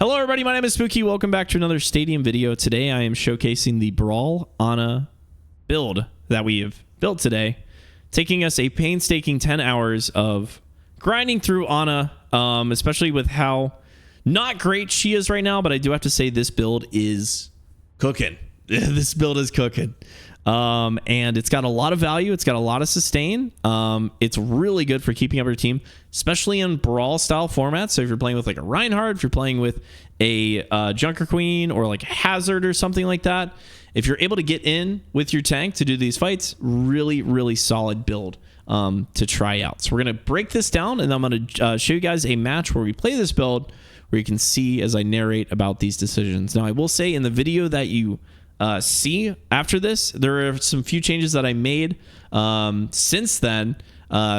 Hello everybody, my name is Spooky. Welcome back to another Stadium video. Today I am showcasing the Brawl Ana build that we have built today, taking us a painstaking 10 hours of grinding through Ana, especially with how not great she is right now, but I do have to say this build is cooking. This build is cooking. And it's got a lot of value. It's got a lot of sustain. It's really good for keeping up your team, especially in brawl style formats. So if you're playing with like a Reinhardt, if you're playing with a Junker Queen or like a Hazard or something like that, if you're able to get in with your tank to do these fights, really solid build to try out. So we're going to break this down, and I'm going to show you guys a match where we play this build, where you can see as I narrate about these decisions. Now, I will say in the video that you see after this, there are some few changes that I made since then,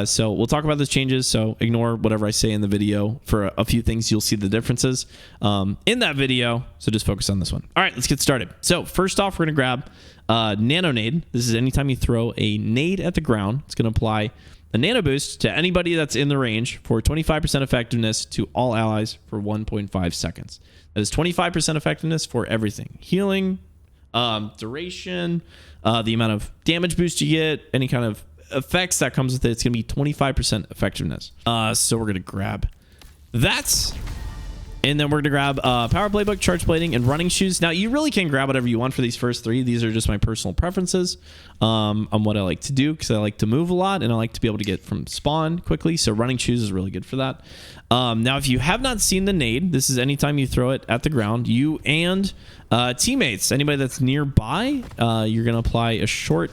so we'll talk about those changes, so ignore whatever I say in the video. For a few things you'll see the differences in that video, so just focus on this one. All right, let's get started. So first off, we're gonna grab nano nade. This is anytime you throw a nade at the ground, it's gonna apply a nano boost to anybody that's in the range for 25% effectiveness to all allies for 1.5 seconds. That is 25% effectiveness for everything: healing, duration, the amount of damage boost you get, any kind of effects that comes with it. It's gonna be 25% effectiveness. So we're gonna grab that, and then we're gonna grab power playbook, charge plating, and running shoes. Now you really can grab whatever you want for these first three. These are just my personal preferences on what I like to do, because I like to move a lot and I like to be able to get from spawn quickly. So running shoes is really good for that. Now, if you have not seen the nade, this is anytime you throw it at the ground, you and teammates, anybody that's nearby, you're gonna apply a short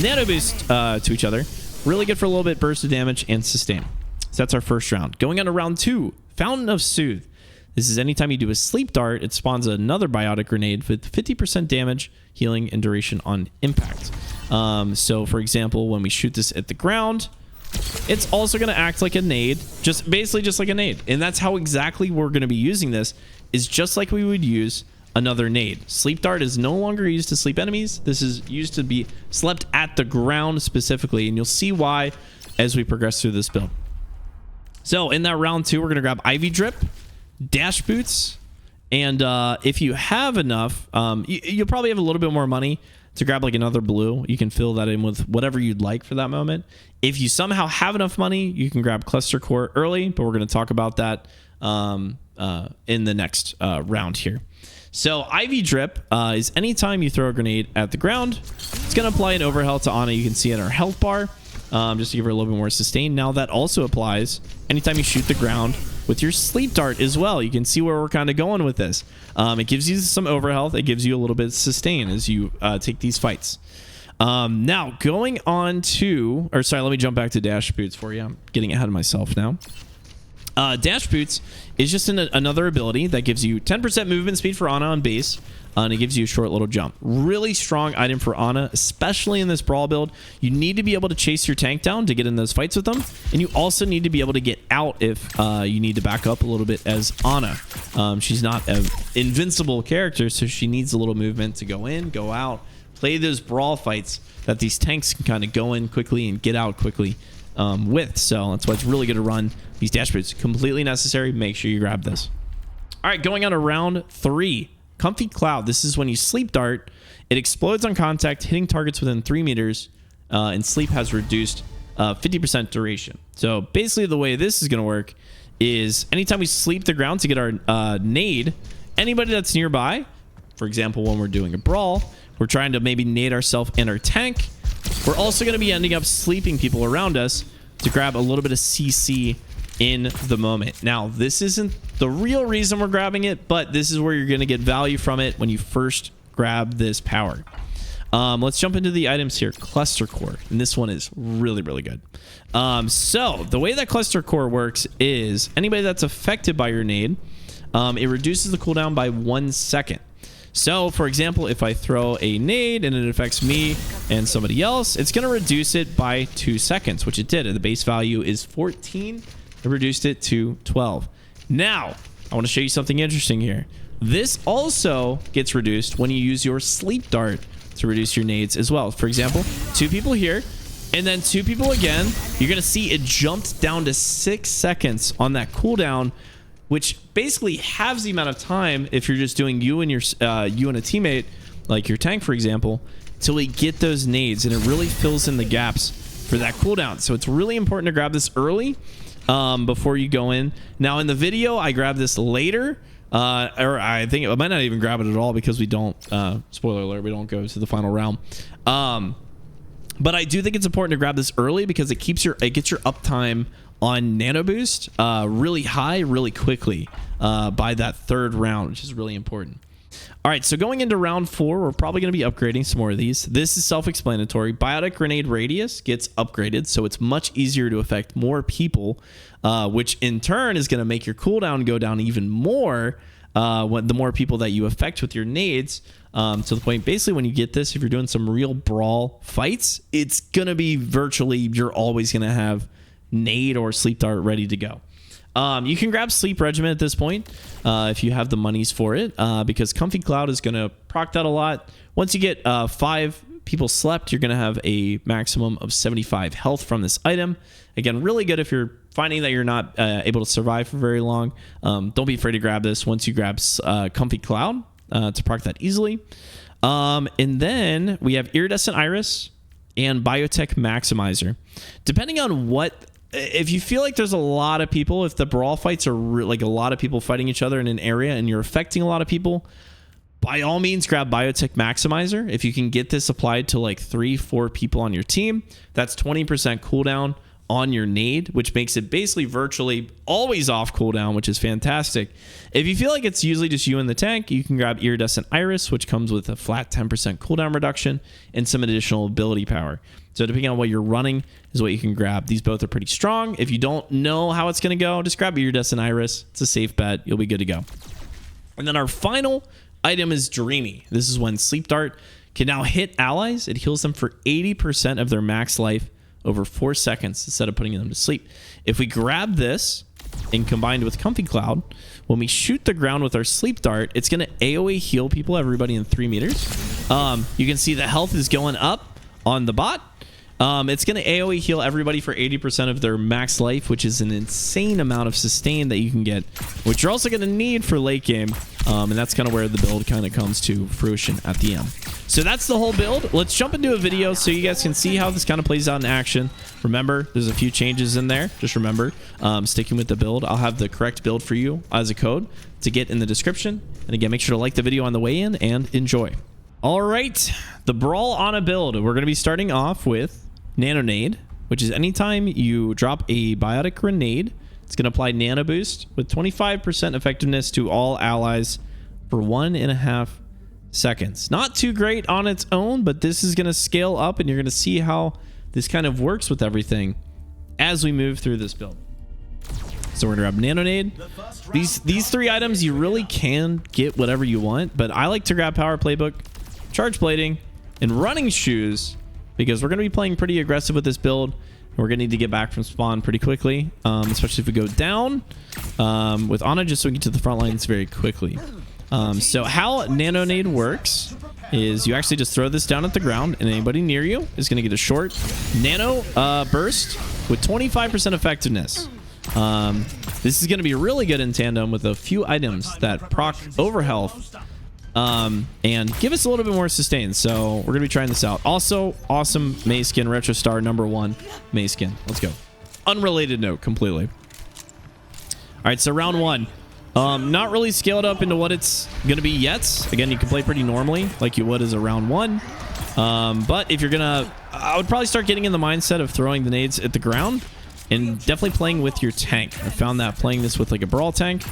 nano boost to each other. Really good for a little bit burst of damage and sustain. So that's our first round. Going on to round two, Fountain of Soothe. This is anytime you do a sleep dart, it spawns another biotic grenade with 50% damage, healing, and duration on impact. So for example, when we shoot this at the ground, it's also going to act like a nade, basically just like a nade. And that's how exactly we're going to be using this, is just like we would use another nade. Sleep dart is no longer used to sleep enemies. This is used to be slept at the ground specifically, and you'll see why as we progress through this build. So in that round two, we're going to grab Ivy Drip, Dash Boots, and if you have enough, you'll probably have a little bit more money to grab like another blue. You can fill that in with whatever you'd like for that moment. If you somehow have enough money, you can grab Cluster Core early, but we're going to talk about that in the next round here. So Ivy Drip is anytime you throw a grenade at the ground, it's going to apply an overhealth to Ana. You can see in our health bar, just to give her a little bit more sustain. Now that also applies anytime you shoot the ground with your sleep dart as well. You can see where we're kind of going with this. It gives you some overhealth. It gives you a little bit of sustain as you take these fights. Now going on to, or sorry, let me jump back to Dash Boots for you. I'm getting ahead of myself now. Dash Boots is just another ability that gives you 10% movement speed for Ana on base, and it gives you a short little jump. Really strong item for Ana, especially in this brawl build. You need to be able to chase your tank down to get in those fights with them, and you also need to be able to get out if you need to back up a little bit as Ana. She's not an invincible character, so she needs a little movement to go in, go out, play those brawl fights that these tanks can kind of go in quickly and get out quickly with. So that's why it's really good to run these Dash Boots. Completely necessary. Make sure you grab this. All right, going on to round three, Comfy Cloud. This is when you sleep dart, it explodes on contact, hitting targets within 3 meters, and sleep has reduced 50% duration. So basically the way this is going to work is anytime we sleep the ground to get our nade, anybody that's nearby, for example, when we're doing a brawl, we're trying to maybe nade ourselves and our tank, we're also going to be ending up sleeping people around us to grab a little bit of CC in the moment. Now, this isn't the real reason we're grabbing it, but this is where you're going to get value from it when you first grab this power. Let's jump into the items here. Cluster Core, and this one is really good. So the way that Cluster Core works is anybody that's affected by your nade, it reduces the cooldown by 1 second. So for example, if I throw a nade and it affects me and somebody else, it's going to reduce it by 2 seconds, which it did. The base value is 14. It reduced it to 12. Now, I want to show you something interesting here. This also gets reduced when you use your sleep dart to reduce your nades as well. For example, 2 people here, and then 2 people again. You're going to see it jumped down to 6 seconds on that cooldown which basically halves the amount of time if you're just doing you and a teammate, like your tank, for example, till we get those nades, and it really fills in the gaps for that cooldown. So it's really important to grab this early before you go in. Now in the video, I grabbed this later, or I think I might not even grab it at all because we don't, spoiler alert, we don't go to the final round. But I do think it's important to grab this early because it gets your uptime on nano boost really high really quickly by that third round, which is really important. All right, so going into round 4, we're probably going to be upgrading some more of these. This is self-explanatory. Biotic Grenade Radius gets upgraded, so it's much easier to affect more people, which in turn is going to make your cooldown go down even more the more people that you affect with your nades. To the point, basically, when you get this, if you're doing some real brawl fights, it's going to be virtually, you're always going to have nade or sleep dart ready to go. You can grab Sleep Regiment at this point if you have the monies for it, because Comfy Cloud is going to proc that a lot. Once you get 5 people slept, you're going to have a maximum of 75 health from this item. Again, really good if you're finding that you're not able to survive for very long. Don't be afraid to grab this once you grab Comfy Cloud to proc that easily. And then we have Iridescent Iris and Biotech Maximizer. Depending on what... If you feel like there's a lot of people, if the brawl fights are like a lot of people fighting each other in an area and you're affecting a lot of people, by all means grab Biotech Maximizer. If you can get this applied to like 3-4 people on your team, that's 20% cooldown on your nade, which makes it basically virtually always off cooldown, which is fantastic. If you feel like it's usually just you and the tank, you can grab Iridescent Iris, which comes with a flat 10% cooldown reduction and some additional ability power. So depending on what you're running is what you can grab. These both are pretty strong. If you don't know how it's going to go, just grab Iridescent Iris. It's a safe bet. You'll be good to go. And then our final item is Dreamy. This is when Sleep Dart can now hit allies. It heals them for 80% of their max life over 4 seconds instead of putting them to sleep. If we grab this and combined with Comfy Cloud, when we shoot the ground with our Sleep Dart, it's going to AoE heal people, everybody in 3 meters. You can see the health is going up on the bot. It's going to AoE heal everybody for 80% of their max life, which is an insane amount of sustain that you can get, which you're also going to need for late game. And that's kind of where the build kind of comes to fruition at the end. So that's the whole build. Let's jump into a video so you guys can see how this kind of plays out in action. Remember, there's a few changes in there. Just remember, sticking with the build. I'll have the correct build for you as a code to get in the description. And again, make sure to like the video on the way in and enjoy. All right, the Brawl on a build. We're going to be starting off with Nano Nade, which is anytime you drop a Biotic Grenade, it's going to apply Nano Boost with 25% effectiveness to all allies for 1.5 seconds. Not too great on its own, but this is going to scale up, and you're going to see how this kind of works with everything as we move through this build. So we're going to grab Nano Nade. These 3 items, you really can get whatever you want, but I like to grab Power Playbook, Charge Plating, and Running Shoes, because we're going to be playing pretty aggressive with this build. We're going to need to get back from spawn pretty quickly, especially if we go down with Ana, just so we can get to the front lines very quickly. So how Nano Nade works is you actually just throw this down at the ground, and anybody near you is going to get a short nano burst with 25% effectiveness. This is going to be really good in tandem with a few items that proc overhealth and give us a little bit more sustain. So we're gonna be trying this out. Also, awesome May skin, Retro Star #1 May skin. Let's go. Unrelated note completely. All right, so round 1, not really scaled up into what it's gonna be yet. Again, you can play pretty normally like you would as a round 1, but if you're gonna, I would probably start getting in the mindset of throwing the nades at the ground and definitely playing with your tank. I found that playing this with like a brawl tank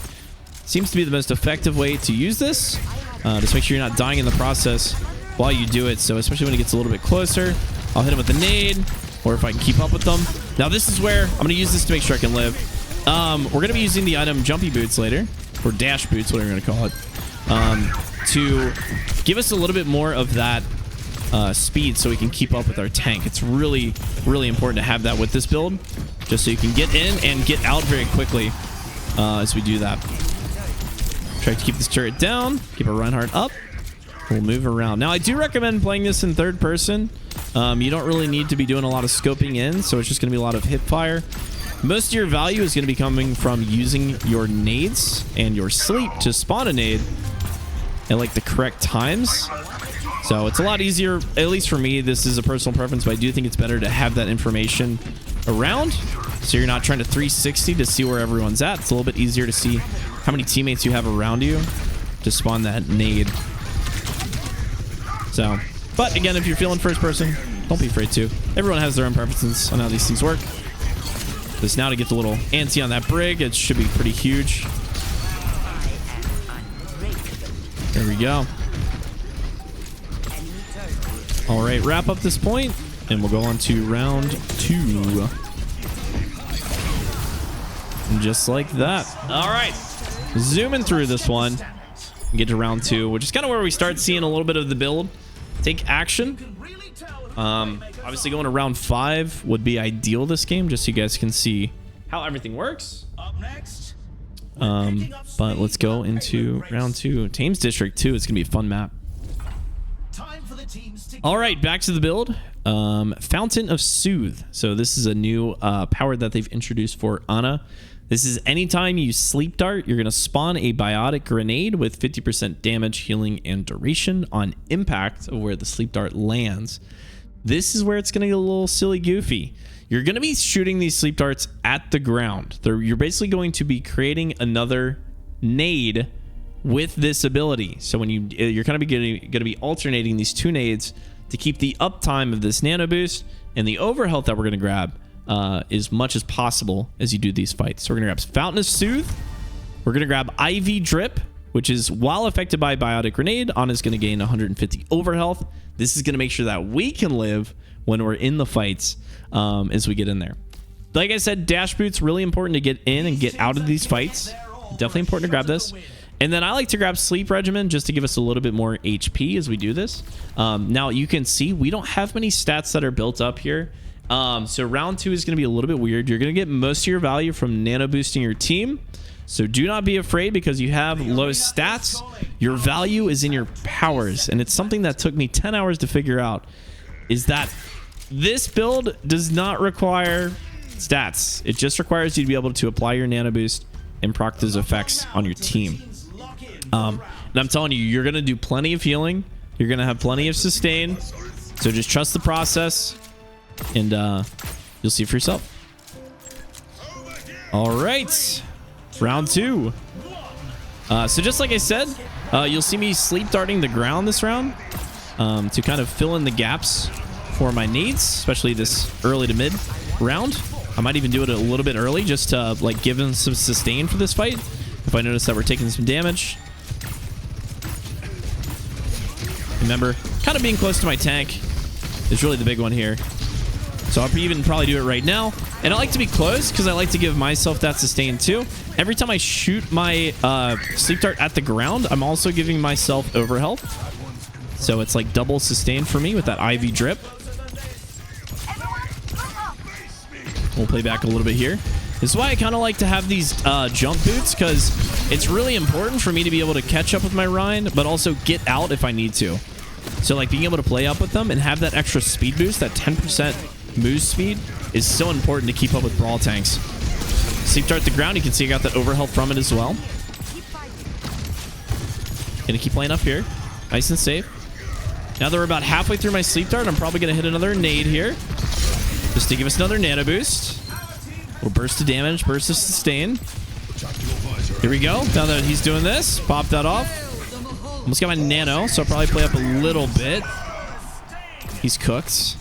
seems to be the most effective way to use this. Just make sure you're not dying in the process while you do it. So especially when it gets a little bit closer, I'll hit him with a nade, or if I can keep up with them. Now this is where I'm going to use this to make sure I can live. We're going to be using the item Jumpy Boots later, or Dash Boots, whatever you're going to call it, to give us a little bit more of that speed so we can keep up with our tank. It's really, really important to have that with this build, just so you can get in and get out very quickly as we do that. Try to keep this turret down, keep our Reinhardt up. We'll move around. Now, I do recommend playing this in third person. You don't really need to be doing a lot of scoping in, so it's just going to be a lot of hip fire. Most of your value is going to be coming from using your nades and your sleep to spawn a nade at like the correct times. So it's a lot easier, at least for me. This is a personal preference, but I do think it's better to have that information around, so you're not trying to 360 to see where everyone's at. It's a little bit easier to see how many teammates you have around you to spawn that nade. So, but again, if you're feeling first person, don't be afraid to. Everyone has their own preferences on how these things work. This now to get the little ante on that brig. It should be pretty huge. There we go. All right, wrap up this point, and we'll go on to round 2. And just like that. All right, zooming through this one, get to round 2, which is kind of where we start seeing a little bit of the build take action. Obviously going to round 5 would be ideal this game, just so you guys can see how everything works. But let's go into round 2. Thames District 2 is gonna be a fun map. All right, back to the build. Fountain of Soothe. So this is a new power that they've introduced for Ana. This is anytime you sleep dart, you're going to spawn a biotic grenade with 50% damage, healing, and duration on impact of where the sleep dart lands. This is where it's going to get a little silly goofy. You're going to be shooting these sleep darts at the ground. You're basically going to be creating another nade with this ability. So when you're kind of going to be alternating these 2 nades to keep the uptime of this nano boost and the overhealth that we're going to grab as much as possible as you do these fights. So we're going to grab Fountain of Soothe. We're going to grab IV Drip, which is while affected by Biotic Grenade, Ana's going to gain 150 overhealth. This is going to make sure that we can live when we're in the fights as we get in there. Like I said, Dash Boots, really important to get in and get out of these fights. Definitely important to grab this. And then I like to grab Sleep Regimen just to give us a little bit more HP as we do this. Now you can see we don't have many stats that are built up here. So round 2 is going to be a little bit weird. You're going to get most of your value from nano boosting your team. So do not be afraid because you have low stats. Your value is in your powers. And it's something that took me 10 hours to figure out, is that this build does not require stats. It just requires you to be able to apply your nano boost and proc those effects on your team. And I'm telling you, you're going to do plenty of healing. You're going to have plenty of sustain. So just trust the process and you'll see for yourself. All right. Round 2. So just like I said, you'll see me sleep darting the ground this round to kind of fill in the gaps for my needs, especially this early to mid round. I might even do it a little bit early just to like give them some sustain for this fight if I notice that we're taking some damage. Remember, kind of being close to my tank is really the big one here. So I'll even probably do it right now. And I like to be close because I like to give myself that sustain too. Every time I shoot my sleep dart at the ground, I'm also giving myself overhealth. So it's like double sustain for me with that IV drip. We'll play back a little bit here. This is why I kind of like to have these jump boots, because it's really important for me to be able to catch up with my Rhine, but also get out if I need to. So like being able to play up with them and have that extra speed boost, that 10% move speed, is so important to keep up with brawl tanks. Sleep dart the ground, you can see I got that overhealth from it as well. Gonna keep playing up here. Nice and safe. Now that we're about halfway through my sleep dart, I'm probably gonna hit another nade here, just to give us another nano boost. Little burst of damage, burst of sustain. Here we go. Now that he's doing this, pop that off. Almost got my nano, so I'll probably play up a little bit. He's cooked. So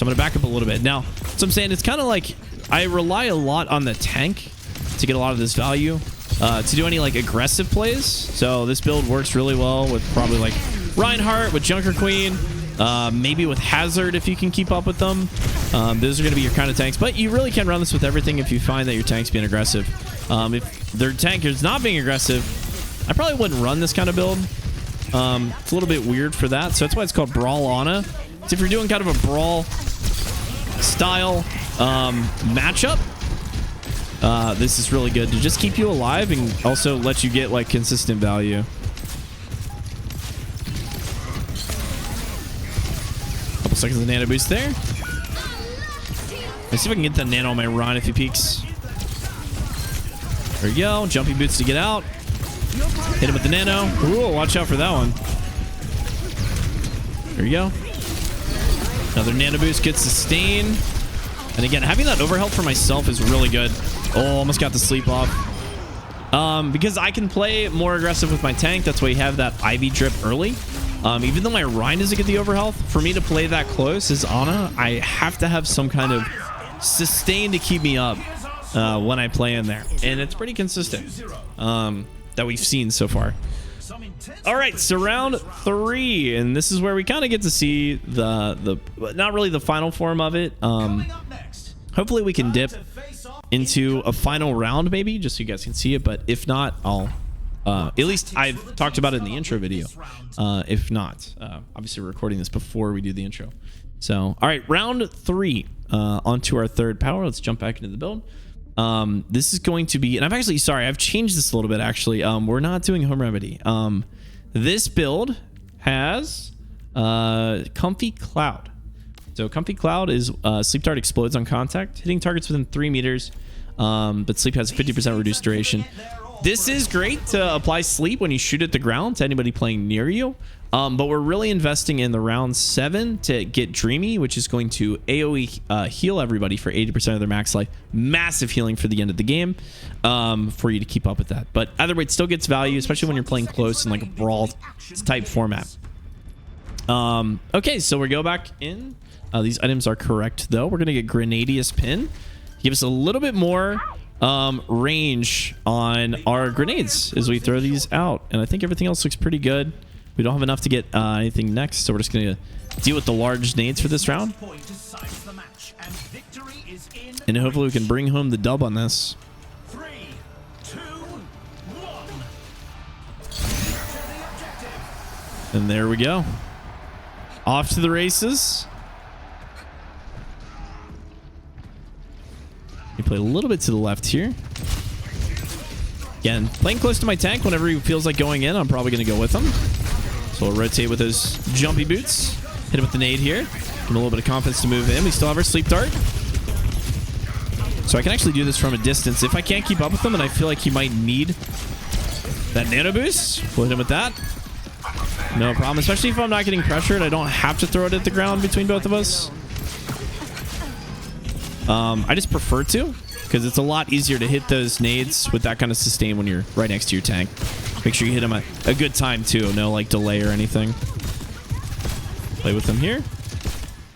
I'm going to back up a little bit. Now, so I'm saying it's kind of like I rely a lot on the tank to get a lot of this value to do any like aggressive plays. So this build works really well with probably like Reinhardt, with Junker Queen, maybe with Hazard if you can keep up with them. Those are going to be your kind of tanks. But you really can run this with everything if you find that your tank's being aggressive. If their tank is not being aggressive, I probably wouldn't run this kind of build. It's a little bit weird for that. So that's why it's called Brawl Ana. So if you're doing kind of a Brawl style matchup, this is really good to just keep you alive and also let you get like consistent value. Couple seconds of nano boost there. Let's see if I can get the nano on my run if he peeks. There we go. Jumpy boots to get out. Hit him with the nano. Ooh, watch out for that one. There you go. Another nano boost gets sustain. And again, having that overhealth for myself is really good. Oh, almost got the sleep off. Because I can play more aggressive with my tank. That's why you have that Ivy drip early. Even though my Rhine doesn't get the overhealth, for me to play that close as Ana, I have to have some kind of sustain to keep me up when I play in there. And it's pretty consistent that we've seen so far. All right, so round 3, and this is where we kind of get to see the not really the final form of it. Hopefully we can dip into a final round maybe, just so you guys can see it. But if not, I'll at least I've talked about it in the intro video. If not, obviously we're recording this before we do the intro. So all right, round 3, onto our third power. Let's jump back into the build. This is going to be, and I've changed this a little bit actually. We're not doing home remedy. This build has Comfy Cloud. So Comfy Cloud is Sleep Dart explodes on contact, hitting targets within 3 meters, but Sleep has 50% reduced duration. This is great to apply sleep when you shoot at the ground to anybody playing near you. But we're really investing in the round 7 to get Dreamy, which is going to AoE heal everybody for 80% of their max life. Massive healing for the end of the game, for you to keep up with that. But either way, it still gets value, especially when you're playing close in like a brawl type format. Okay, so we go back in. These items are correct though. We're gonna get Grenadius Pin. Give us a little bit more range on our grenades as we throw these out. And I think everything else looks pretty good. We don't have enough to get anything next, so we're just going to deal with the large nades for this round. And hopefully we can bring home the dub on this. 3, 2, 1. And there we go. Off to the races. We play a little bit to the left here. Again, playing close to my tank whenever he feels like going in, I'm probably going to go with him. So we'll rotate with those jumpy boots. Hit him with the nade here. Give him a little bit of confidence to move in. We still have our sleep dart. So I can actually do this from a distance. If I can't keep up with him and I feel like he might need that nano boost, we'll hit him with that. No problem. Especially if I'm not getting pressured. I don't have to throw it at the ground between both of us. I just prefer to, because it's a lot easier to hit those nades with that kind of sustain when you're right next to your tank. Make sure you hit him at a good time too. No like delay or anything. Play with him here.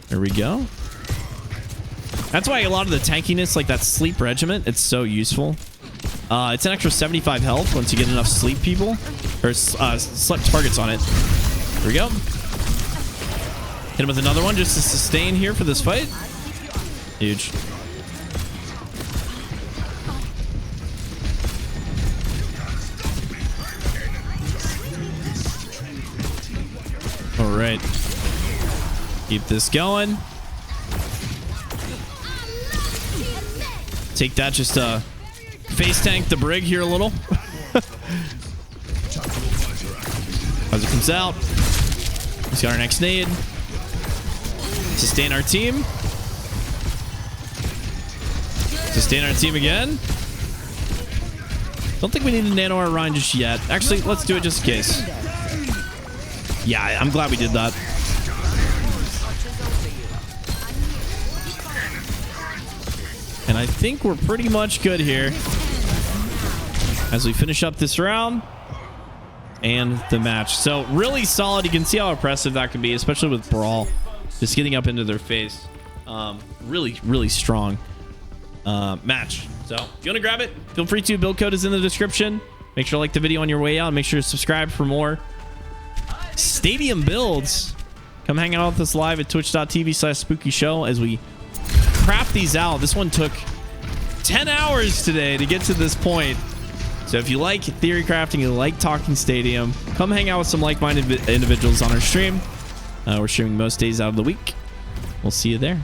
There we go. That's why a lot of the tankiness, like that sleep regiment, it's so useful. It's an extra 75 health once you get enough sleep people or slept targets on it. There we go. Hit him with another one just to sustain here for this fight. Huge. All right. Keep this going. Take that, just face tank the brig here a little. As it comes out. He's got our next nade. Sustain our team. Sustain our team again. Don't think we need to nano our Rhine just yet. Actually, let's do it just in case. Yeah, I'm glad we did that. And I think we're pretty much good here as we finish up this round and the match. So really solid. You can see how impressive that can be, especially with Brawl. Just getting up into their face. Really, really strong match. So if you want to grab it, feel free to. Build code is in the description. Make sure to like the video on your way out. Make sure to subscribe for more stadium builds. Come hang out with us live at twitch.tv/spooky show as we craft these out. This one took 10 hours today to get to this point. So if you like theory crafting, you like talking stadium, come hang out with some like-minded individuals on our stream. We're streaming most days out of the week. We'll see you there.